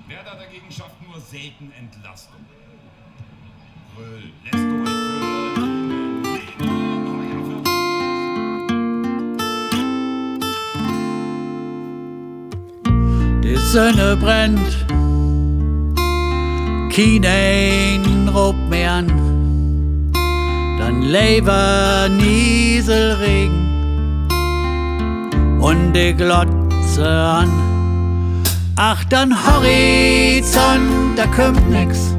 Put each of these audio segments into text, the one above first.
Werder dagegen schafft nur selten Entlastung. Röhl lässt durch für Lehmann. Heuer für Die Sonne brennt, kein robt mehr an. Dann Leber, Nieselregen und die Glotze an. Ach, dann Horizont, da kommt nix,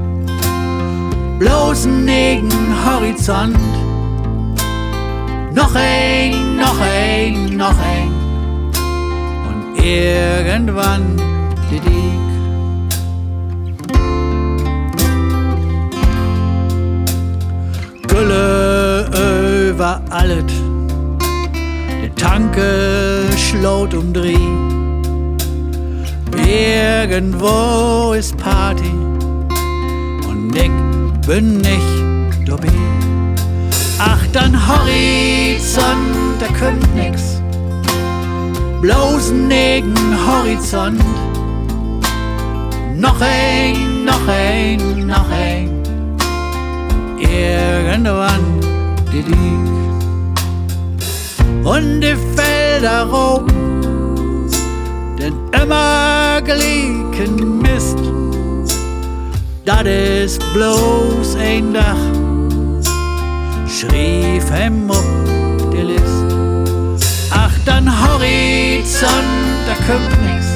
bloß ein Horizont. Noch ein, noch ein, noch ein und irgendwann die Diek. Gülle über alles, die Tanke schlaut Dreh. Irgendwo ist Party und ich bin nicht dabei. Ach, dann Horizont, da kommt nix, bloß ein Horizont. Noch ein, noch ein, noch ein, irgendwann die Diek. Und die Felder oben, den immer gleichen Mist, dat is bloß ein Dach, schrieb hem op die List. Ach, dann Horizont, da kommt nix,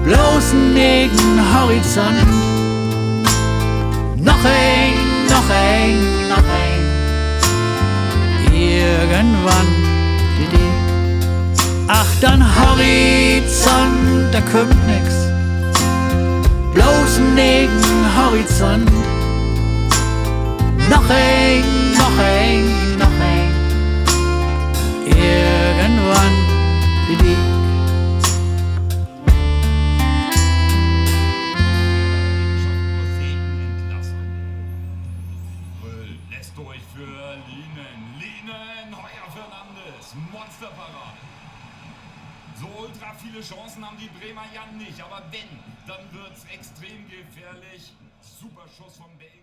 bloß ein Horizont. Noch ein, noch ein, noch ein, irgendwann die Diek. Ach, dann Horizont, da kommt nix, bloß ein Horizont. Noch ein, noch ein, noch ein, irgendwann die Diek. durch für Lehmann, Heuer Fernandes, Monsterparade. So ultra viele Chancen haben die Bremer ja nicht, aber wenn, dann wird's extrem gefährlich. Super Schuss vom Bale.